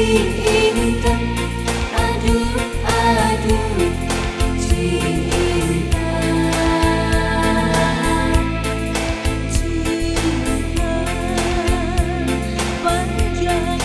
cinta, aduh aduh cinta. Cinta panjang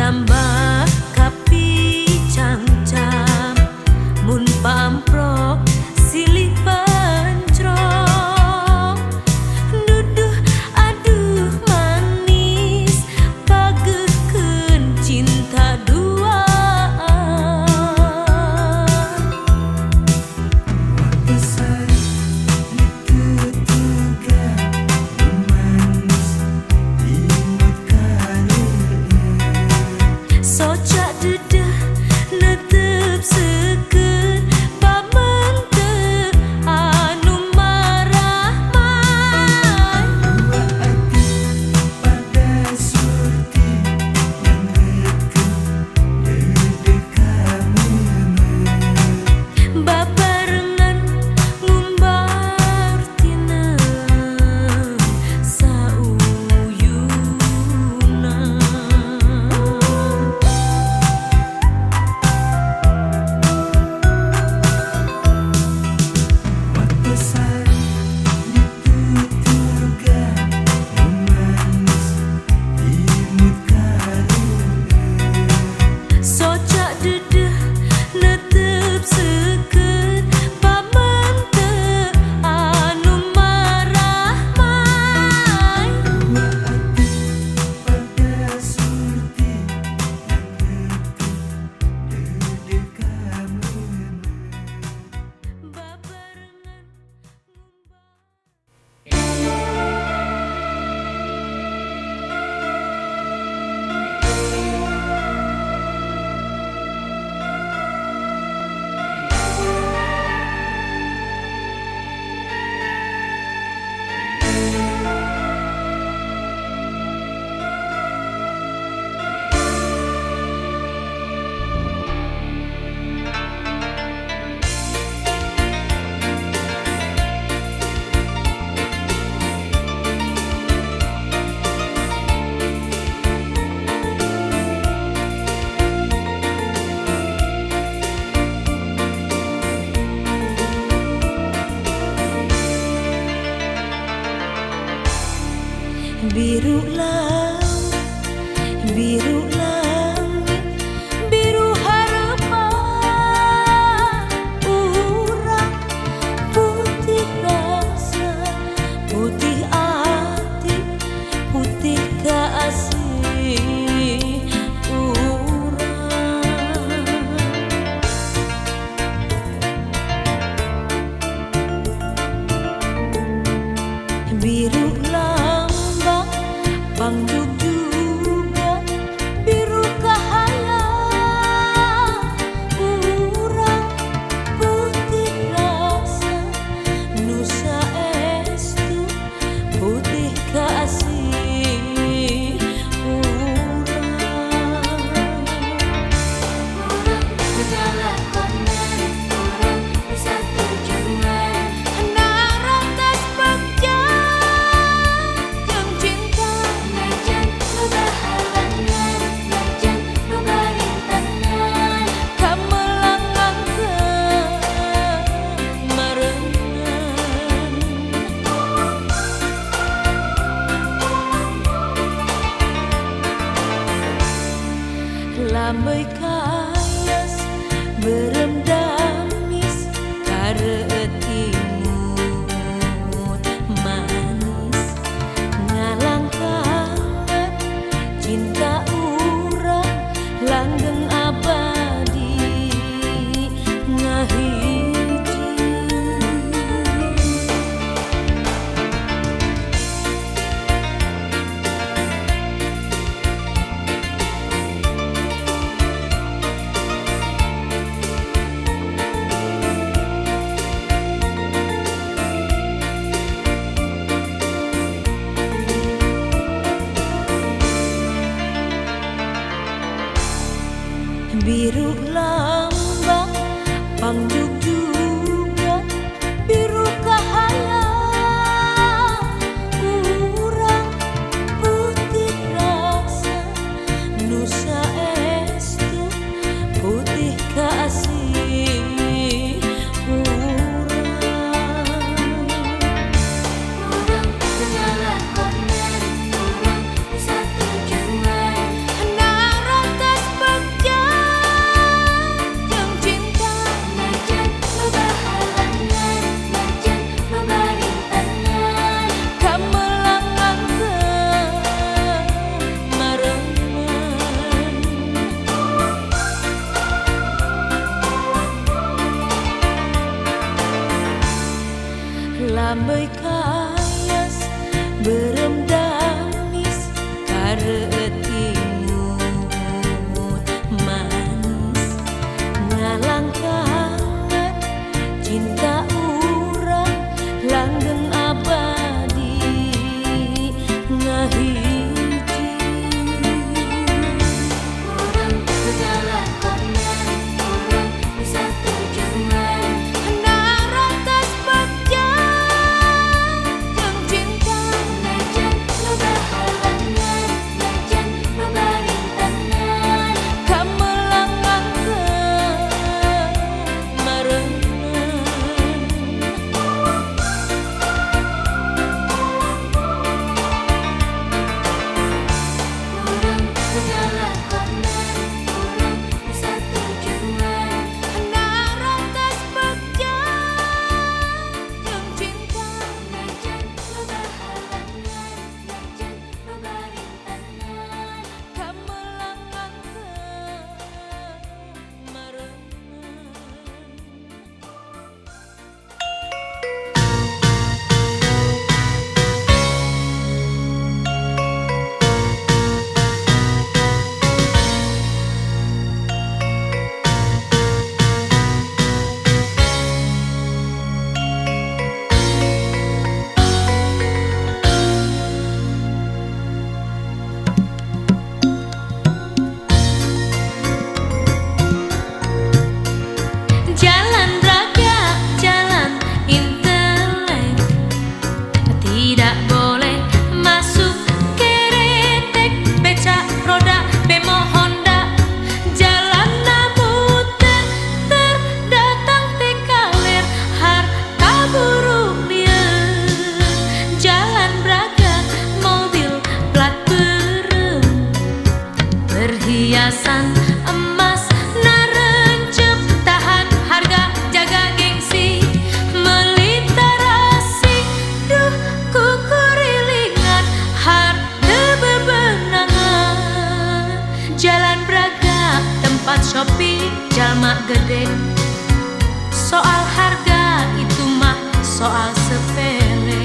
Jambak kapi cangcang mun pamprok silih pencrong duduh aduh manis pagekeun cinta duaan Besar itu juga manis imut kareueun sojak dedeh netep seukeun paman teu anu marah main dua hati pada surti nangeukeun dedek kameuneuh babarengan ngumbar tineung sauyuna besar dituturkan manis imut kareueun sojak dedeh netep seukeun paman teu anu marah main dua hati pada surti nangeukeun dedek kameuneuh babarengan biru laut, biru langit, biru harapan urang putih rasa, putih hati, putih kasih urang biru lambang pangjug juga biru cahaya urang putih rasa nusa estu putih kasih urang Segala konten, orang bisa tujuan. naratas bagja jeung cinta Najan nu bahalangan, najan nu barintangan. kamelangangkeun mareungan lambai kayas berem damis kareueut imut manis ngalangkangan cinta urang langgeng abadi ngahiji biru lambang pangjug juga biru cahaya urang putih rasa nusa estu putih kasih urang Orang segala konten, orang bisa tujuan. naratas Lambai kayas beremdamis kareut imut manis ngalang kangen cinta urang langgeng abadi ngahiji Orang segala korban, orang bisa tujuan. Narotas bagjan jeung cinta Najan nu bahalangan, najan nu barintangan. kamelangangkeun mareuneuh Orang segala korban, orang bisa tujuan. Narotas bagjan jeung cinta Najan nu bahalangan, najan nu barintangan. kamelangangkeun mareuneuh Jalan raga, jalan intelek, tidak boleh masuk keretek, becak roda, bemo Honda, jalan muter, terdatang tekaler, harta buruk lieur, jalan braga, mobil plat berem, perhiasan emas narencep tahan harga jaga gengsi meliterasi duh kukurilingan harta bebenangan jalan braga tempat shopping jalma gede soal harga itu mah soal sepele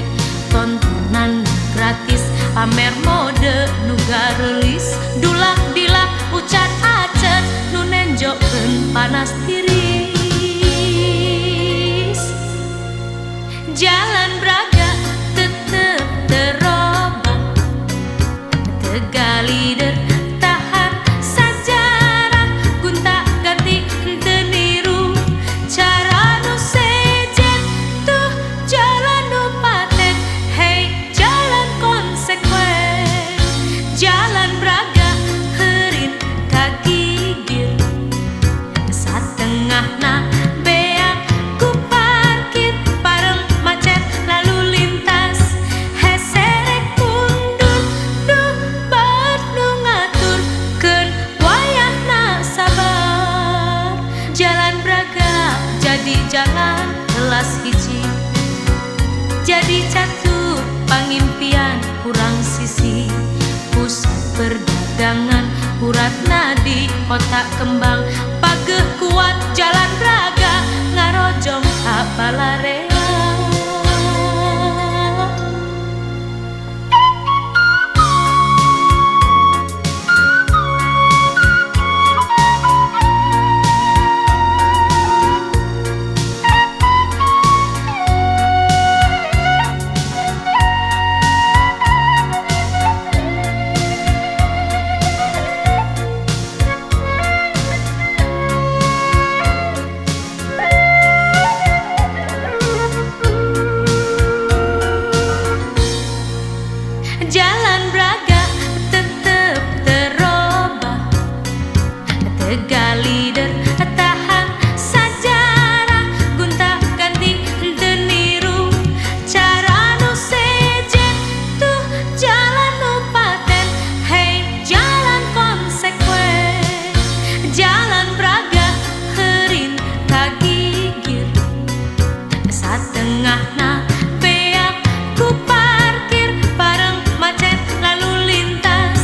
tontonan gratis pamer mode nu garelis dulak dilak ucat acet nu nenjokeun panas tiris jalan braga tetep terobah tegalider tahan sajarah gunta ganti teu niru cara nu sejen tuh jalan nu paten hey jalan konsekuen jalan braga heurin kagigir satengahna beak ku parkir pareng macet lalu lintas heserek mundur duh baet nu ngaturkeun wayahna sabar jalan braga jadi jalan kelas hiji jadi catur pangimpian kurang sisi pusat perdagangan urat nadi kota kembang pageuh kuat jalan braga ngarojong ka Balarea jalan braga tetep terobah tegalider tahan sajarah gunta ganti teu niru cara nu sejen tuh jalan nu paten hey jalan konsekuen jalan braga heurin kagigir satengahna beak ku parkir pareng macet lalu lintas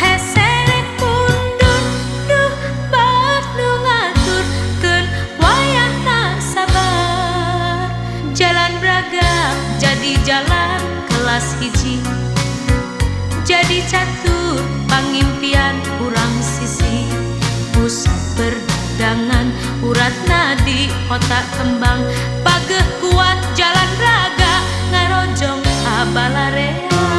heserek mundur duh baet nu di jalan kelas hiji, jadi catur pangimpian urang sisi. Pusat perdagangan urat nadi kota kembang, pageh kuat jalan raga ngarojong abalarea.